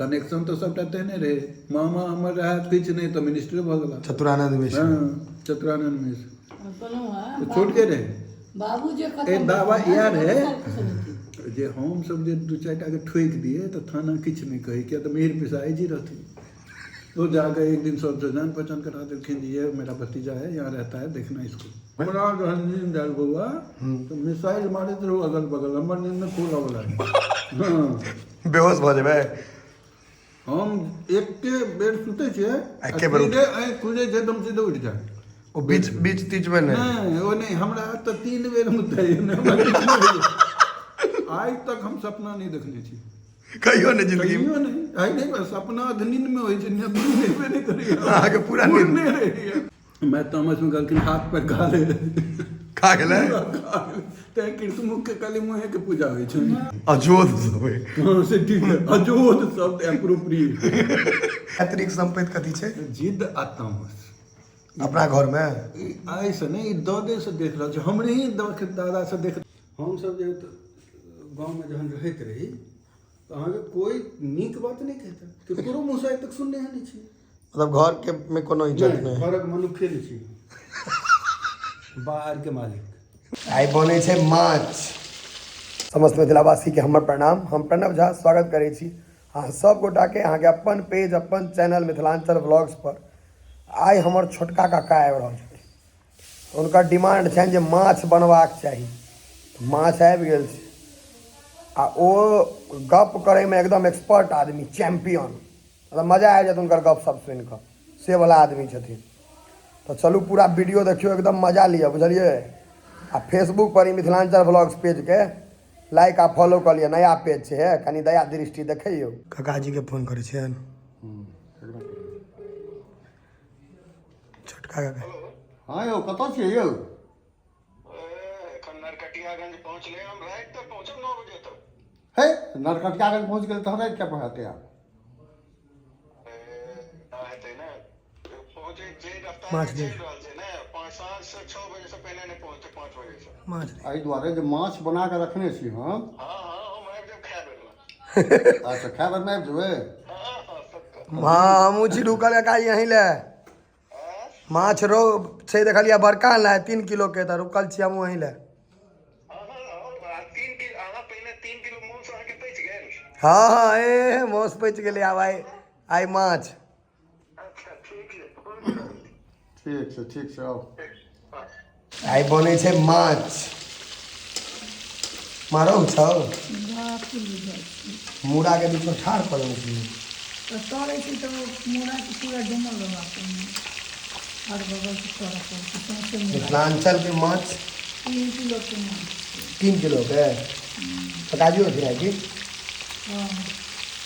Connection तो सबटा तेने रहे मामा हमर रहा किछ नहीं तो मिनिस्टर भ गेला चतुरानंद मिश्र। हाँ चतुरानंद मिश्र तो छोड़ के रहे बाबू जे ए दावा यार है जे हम सब जे दू चार टा के ठोक दिए तो थाना किछ नहीं कही क्या तो मेहर पिसाई जी रहती तो जाकर एक दिन सब जान पहचान करा देखें ये मेरा भतीजा है यहाँ रहता है देखना इसको बड़ा नींद जाग हुआ तो मिसाइल मारे तो अगल बगल हमर नींद में खोला वाला है हाँ बेहोश भ जेबै। हम एक के बेड सुते छे एके बेर उठ- आई खुले जे एकदम सीधे उठ जाए ओ बीच बीच तीच में नहीं। नहीं वो नहीं हमरा तो 3 बेर मुद्दा आज तक हम सपना नहीं देखने छी कहियो नहीं जिंदगी में। कहियो नहीं आई नहीं बस सपना नींद में होई छै नहीं करिए आगे पूरा नींद नहीं रही मैं तमस में गलती हाथ पर खा ले खा गेलै ते कृष्ण मुख के काली मुहे के पूजा होई छै अजोध सब है। हां से ठीक है अजोध शब्द एप्रोप्रिएट अतिरिक्त संपत्ति कथी छै जिद आ तमस अपना घर में। आई से नहीं दादे से देख रहा छै हमरे ही दादा से देख हम सब जे गांव में जहन रहत रही तो अहाँ के कोई नीक बात नहीं कहता केकरो मुंह से तक सुनने नहीं छी मतलब घर के में कोनो इज्जत नहीं। घरक मनुखे नहीं छी बाहर के मालिक आई बने छै माछ। समस्त मिथिलावासी के हमर प्रणाम। हम प्रणव झा स्वागत करै छी अहाँ सब गोटा के अहाँ के अपन पेज अपन चैनल मिथिलांचल व्लॉग्स पर। आई हमर छोटका काका आबि रहल छथिन हुनकर डिमांड छनि जे माछ बनबाक चाही माछ आबि गेल छै आ ओ गप करे में एकदम एक्सपर्ट आदमी चैंपियन मतलब मजा आबि जायत हुनकर गप सब सुनि कऽ से वाला आदमी छथिन। तो चलू पूरा वीडियो देखियो एकदम मजा लिया बुझलिए। आ फेसबुक पर ही मिथिलांचल व्लॉग्स पेज के लाइक आ फॉलो कर लिया नया पेज छै कनी दया दृष्टि देखियो। काकाजी के फोन करे छियन छोटका काका। हाँ यो कतऽ छियै यौ एखन नरकटियागंज पहुँचले हम राति तक पहुँचब 9 बजे तक। है नरकटियागंज पहुंच गेल तहन राति क्या पढ़ाते आप हेतै ने पहुँचे जे रफ्तार माछ से दे। चलि रहल छै ने 5 से 6 बजे से पहले नहीं पहुँचते 5 बजे से। माछ एहि दुआरे जे माछ बना के रखने छी हम हाँ हम आबि जायब खाय बेरमे। अच्छा खाय बेर में आबि जेबै हाँ पक्का। हाँ हमहूँ छी रुकल काका यहीं ले माछ रो छै देखलिए बड़का ला 3 किलो के तऽ रुकल छी हम वहीं ले। 3 किलो अहाँ पहले 3 किलो मूँग से अहाँके पैच गेल। हाँ हाँ ए मौस पचि गेलै आब आई माछ। अच्छा ठीक है ठीक छै आउ आई बने छै माछ मारो छौ मूड़ा के बीच में ठाढ़ कर छी तोड़े छी तो मोरा के पूरा डुमल रहा हर बगल से तोड़ा पड़ती है मिथिलांचल के माछ 3 किलो के माछ 3 किलो के पकाजियो थे कि हाँ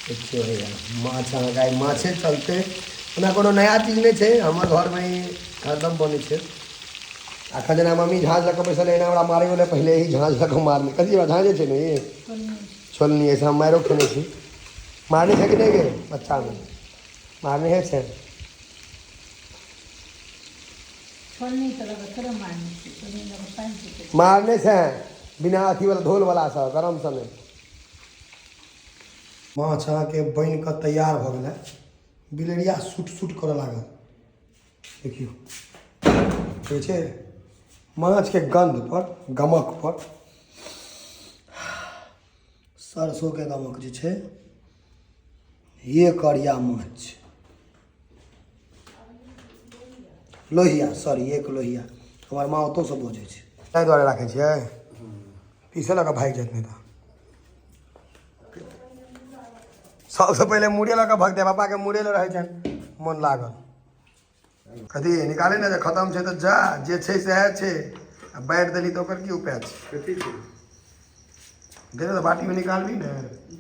देखियो है माछ अहाँके आई माछे चलते ओना कोनो नया चीज नहीं छै हमर घर में ही हरदम बने छै। अखन जेना मम्मी झाँझ लऽ कऽ बैसल एना हमरा मारै वाला पहले ही झाँझ लऽ कऽ मारने कथी बा झाँझे छै ने ये छोलनी ऐसे हम मारो खेने छी मारने छै कि नहीं गे बच्चा में मारने है छै छोलनी तरह का थोड़ा मारने से छोलनी लगा पानी से मारने से बिना अथी वाला धोल वाला सा गरम सा नहीं। माछ अहाँके बनि कऽ तैयार भऽ गेलै बिलरिया सूट सूट करऽ लागल देखियो होइ छै माछ के गंध पर गमक पर सरसों के गमक जे छै ये करिया माछ लोहिया सॉरी एक लोहिया हमार माँ ओतौ से बजै छै ताहि दुआरे राखै छियै पीछे लऽ कऽ भागि जाइत नहीं तऽ सबसे पहले मुड़े लऽ कऽ भगते पापा के मुड़े लऽ रहै छनि मन लागल कथी निकाले ना जे खत्म छै तऽ जा जे छै सएह छै आ बाँटि देली तऽ ओकर की उपाय छै कथी छै दे तऽ बाटी में निकालबी ने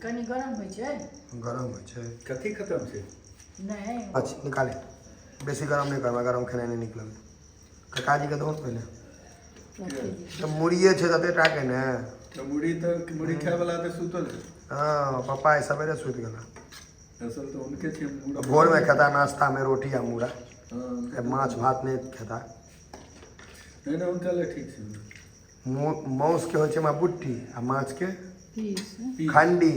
कनी गरम होइ छै गरम होइ छै कथी खत्म छै नहीं अच्छा निकाले बेसी गरम नहीं करबा गरम खेनाइ नहीं नीक लगतै काकाजी के दौन पहले तऽ मुड़िए छै तते टा के ने तो मुड़ी खाय वाला तो सुतल है हाँ पापा सवेरे सुति गेला असल तो उनके छे मुड़ा भोर में खेता नाश्ता में रोटी आ मूड़ा हाँ माछ भात नहीं खेता नहीं ना उनका ले ठीक छै माउस के होइ छै बुट्टी आ माछ के पीस खंडी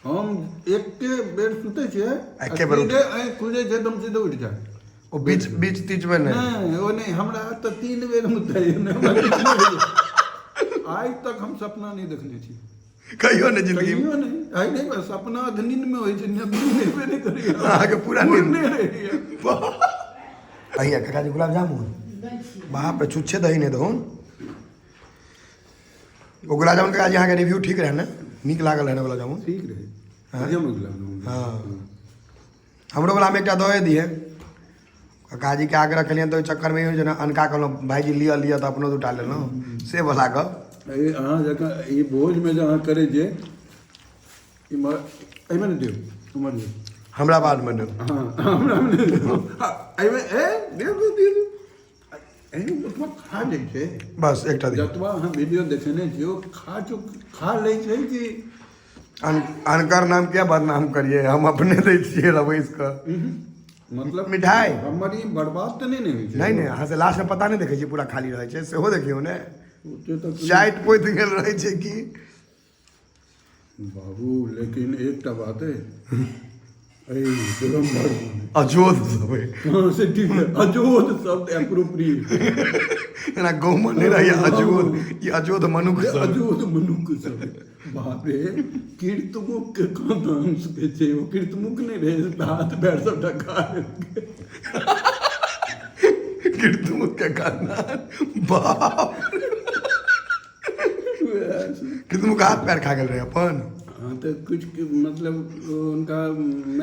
हम एके बेर सुते छे एके बेर उठे। खुजे छे एकदम सीधे उठ जाए वो बीच बीच तीच में नहीं नहीं वो नहीं हमरा तो 3 बेर मुताई आज तक हम सपना नहीं देखने छी कहियो नहीं जिंदगी में कहियो नहीं आई नहीं बस सपना नींद में होई छे नींद में नहीं करी आगे पूरा नींद नहीं रही भैया काका जी गुलाब जामुन वहाँ पे छुच्छे दही नहीं दहन वो गुलाब जामुन का आज यहाँ के रिव्यू ठीक रहे ना नीक लागल है ना गुलाब जामुन ठीक रहे बढ़िया गुलाब जामुन हाँ हमरो वाला में एक दहे दिए काका जी के आग्रह कलियन तो चक्कर में जो अनका कहलहुँ भाईजी लिया लिया तो अपनो उठा लेलहुँ से बोला कऽ अहाँ जगह ये भोज में जहाँ करे जे एहिमे ने दियौ उमर दियौ हमरा बाद में दो हाँ हमरा में ने दियौ एहिमे दियौ एहिमे खा लै छै बस एक दिए जतबा अहाँ वीडियो देखने छियै खा लै छै कि अनकर नाम क्या बदनाम करिए हम अपने दै छियै रवैस का मतलब मिठाई हमर ई बर्बाद तऽ नहीं होइ छै नहीं नहीं अहाँ से लास्ट में पता नहीं देखे छी पूरा खाली रहे छै सेहो देखियो ने ओते तऽ चाइट पोइत गेल रहे छै कि बाबू लेकिन एकटा बात है एकदम अजोध सब है कहाँ से ठीक है अजोध शब्द एप्रोप्रिएट ना गौमन नहीं रही अजोध ये अजोध मनुख सब अजोध मनुख सब बाप रे कीर्तमुख के कहाँ के छै वो कीर्तमुख नहीं रहे हाथ पैर सब ढका कीर्तमुख के खानदान बाप कीर्तमुख हाथ पैर खा गेल रहे अपन हाँ तो कुछ मतलब उनका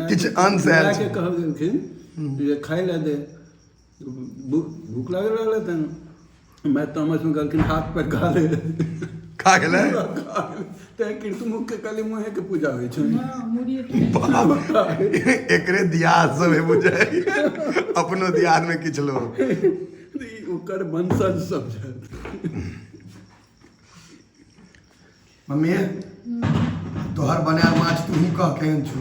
किछ अंश आयल छै। के कहल गेलखिन जे खाइ लए दे भूख लागल रहलै तैं मैं तामस में कहलखिन हाथ पैर खा ले खा गेलै तैं कीर्तमुख के काली मुँहे के पूजा होइ छै हाँ, मुड़िए बाप एकरे दियाद सब है बुझाई अपनो दियाद में किछ लोग ई ओकर वंशज सब छथि मम्मी तोहर बनायल माछ तू ही कह केहन छौ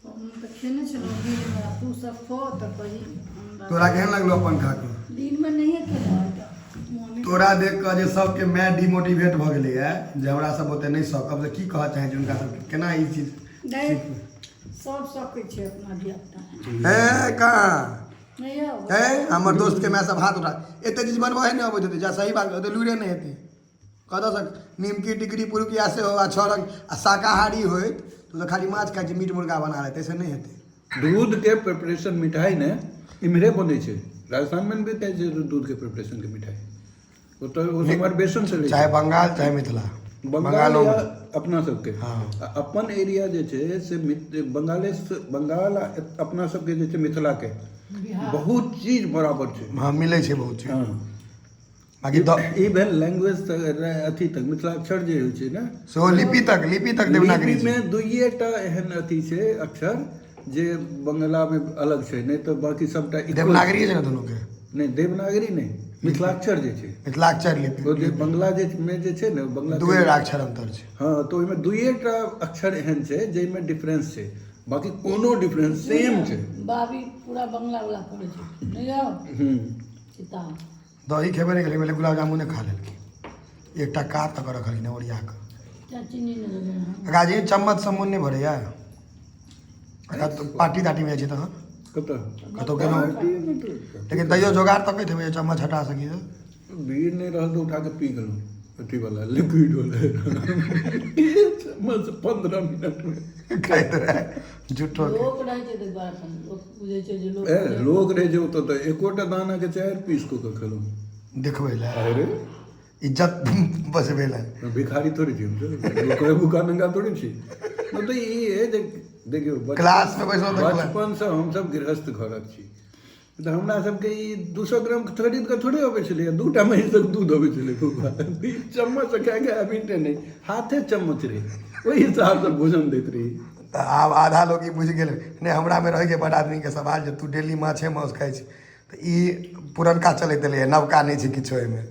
हम तऽ खेने छलहुँ दिनमे तू सब खो तऽ कही हमरा तोरा केहन लगलो अपन खा के दिनमे नहिए खेलहुँ तोरा देख कऽ जे सबके मैं डिमोटिवेट भऽ गेलै है जे हमरा सब ओते नहि सकब से की कहऽ चाहै छी हुनका सबके केना ई चीज सब सकै छै अपना धियापुता है कहाँ नहीं है हमर दोस्त के मैं सब हाथ उठा एते चीज बनबऽ है नहि अबैत हेतै जा सही बात कहते लुरे नहि हेतै कतऽ से निमकी टिकरी पुरुकिया से हो आ छौरंग आ शाकाहारी होय तो खाली माछ खाइ छै मीट मुर्गा बना लेतै से नहीं हेतै दूध के प्रिपरेशन मिठाई ने इम्हरे बनै छै राजस्थान में भी कहै छै दूध के प्रिपरेशन के मिठाई वो तो हमारे बेसन से ले चाहे बंगाल चाहे मिथिला बंगाल या अपना सबके हाँ। अपन एरिया जे छै से बंगाल आ अपना सबके जे छै मिथिला के बहुत चीज बराबर छै हाँ मिलै छै बहुत चीज हाँ बाकी ई भेल लैंग्वेज तक अथी तक मिथिलाक्षर जे होइ छै ने सेहो लिपि तक देवनागरी लिपि में दुइएटा एहन अथी छै अक्षर जे बंगला में अलग छै नहीं तो बाकी सबटा देवनागरी छै ने दुनू के नहीं देवनागरी नहीं मिथिलाक्षर जे छै मिथिलाक्षर लिपि ओ जे बंगला जे में जे छै ने बंगला दुए अक्षर अंतर छै हाँ तो ओहिमे दुइएटा अक्षर एहन छै जाहिमे डिफरेंस छै बाकी कोनो डिफरेंस सेम छै बाबी पूरा बंगला वाला करे छै नहीं आओ किताब दही खेबे नहीं करें गुलाब जामुने खा लेलखिन एकटा कात तक रखलिन ओरिया कऽ क्या चीनी नहीं लगे हैं गाजी चम्मच समून नहीं भरैया पार्टी तार्टी में जाइ छी तहन कतऽ कतौ गेलहुँ लेकिन तैयो जोगाड़ तक कहै छै चम्मच हटा सकी तऽ भीड़ नहीं रहल तो उठा के पी गेलहुँ अथी वाला लिक्विड वाला चम्मच 15 मिनट में खाइत रहे झूठो के लोक रहे छै तऽ बड़ा अपन लोक बुझे छै जे लोक लोग रहे छै ओतऽ तऽ एकोटा दाना के 4 पीस को के खेलहुँ देखबै लए अरे इज्जत बचबै लए भिखारी थोड़ी छी हम भूखा नंगा थोड़ी छी मतलब ई है देखियो क्लास में बैसलहुँ तऽ बचपन से हम सब गृहस्थ घरक छी तऽ हमरा सबके ई 200 ग्राम खरीद कऽ थोड़े अबै छलै 2टा महीस तक दूध अबै छलै चम्मच से खाए के हैबिटे नहीं हाथे चम्मच रहे ओहि हिसाब से भोजन दैत रही तऽ आब आधा लोग ई बुझि गेल नहि हमरा में रहै छै बड़ आदमी के सवाल जे तू डेली माछे माउस खाइ छी तऽ ई पुरनका चलैत एलै नवका नहि छै किछो एहिमे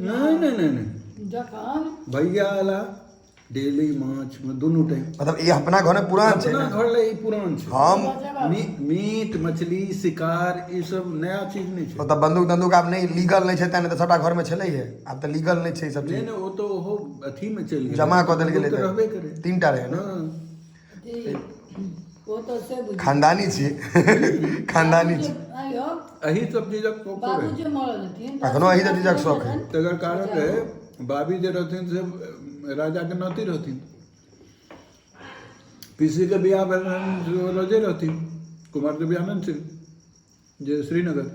नहीं जखन भैया आला डेली माछ में दोनों टाइम मतलब ये अपना घर में पुरान छै अपना ने घर ले ई पुरान छै। हम मीट मछली शिकार ई सब नया चीज नहीं छै। मतलब बंदूक तंदूक आब नहीं लीगल नहीं छै तें तो सबटा घर में छलै है, आब तो लीगल नहीं छै ई सब नहीं चीज नहीं वो तो वो अथी में चल गया जमा कऽ देल गेलै तो रहबे करे। 3टा रहे ना हाँ जी, वो तो से बुझी खानदानी छी खानदानी छी आयो यही सब चीजक शौक बाबू रहे। जो मरल हथिन अखनो अही सब चीजक शौक है। तकर कारण है बाबी जे रहथिन से राजा के नाती रहथिन। पीसी के बियाह भेल रहनि रोजे रहथिन कुमार दिव्यानंद सिंह जे श्रीनगर।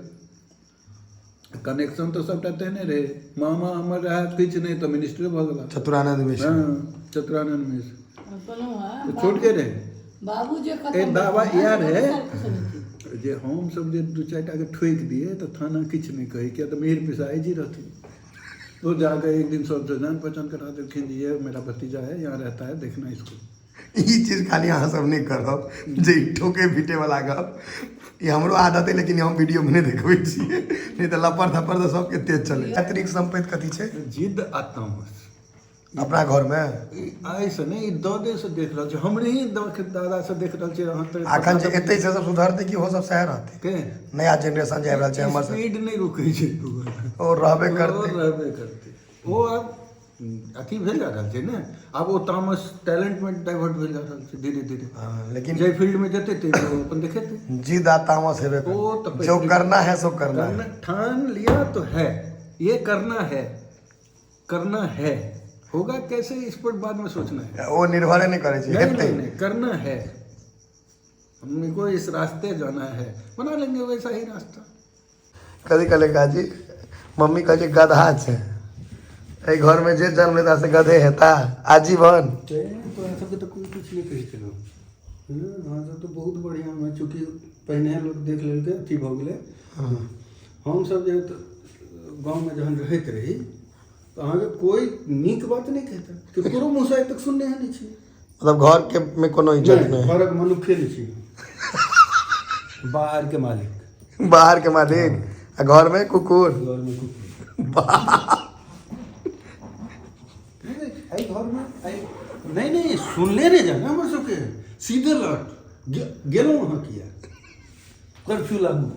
कनेक्शन तो सबटा तेने रहे। मामा हमर रहा किछु नहीं तो मिनिस्टर भऽ गेला। चतुरानंद मिश्र हाँ चतुरानंद मिश्र कहलहुँ हँ, तो छोड़ के रहे। बाबू जे खत्म ए दावा भेल, याद है साल के समय जे हम सब जे दू चारि टा के ठोकि दिए तो थाना किछु नहीं कही किया तो मेहर पिसाई जी रहथिन। वो जाकर एक दिन सबसे जान पहचान करा देलखिन जी ये मेरा भतीजा है यहाँ रहता है देखना इसको। ई चीज खाली अहाँ सब नहीं करब जे ई ठोके पीटे वाला गप ये हमरो आदत है, लेकिन हम वीडियो में नहीं देखबै छियै, नहीं तो लपर थपर तो सबके तेज चले। अतिरिक्त संपत्ति कथी छै जिद आ तामस अपना घर में आई से नहीं दादे से देख रहल छै। हमरे ही दादा से देख रहल छै। अहाँ तो अखन जे एतै से सब सुधरतै कि हो सब सह रहतै। के नया जनरेशन जे आबि रहल छै हमर सब स्पीड नहीं रुकै छै और रहबे वो करतै। रहबे करते वो अब अथी भेल जा रहल छै ने। अब वो तामस टैलेंट में डाइवर्ट भेल जा रहल छै धीरे धीरे। हाँ, लेकिन जे फील्ड में जेते ते वो अपन देखेते। जिद आ तामस हेबे वो तो कर जो करना है सो करना है। ठान लिया तो है ये करना है होगा कैसे इस पर बाद में सोचना है। वो निर्भर नहीं करे छै नहीं, हेतै नहीं, नहीं, करना है। हमने को इस रास्ते जाना है बना लेंगे वैसा ही रास्ता। कथी कहले काजी मम्मी कहै छै गधा छै एहि घर में जे जन्म लेता से गधे हेता आजीवन। तो सबके तो कोई कुछ नहीं कही चलो हाँ सब तो बहुत बढ़िया में चूँकि पहले लोग देख लेलकै अथी भऽ गेलै। हम सब जे गाँव में जहन रहैत रही तो अहाँके कोई नीक बात नहीं कहता केकरो मुँह से आइ तक सुनने नहीं छी। मतलब घर के में कोनो इज्जत नहीं घरक मनुखे नहीं छी बाहर के मालिक बाहर के मालिक आ घर में कुकुर घर में कुकुर आई घर में आई नहीं नहीं सुनले नहीं जाना हमर सबके सीधे लट गेलहुँ अहाँ किया कर्फ्यू लागू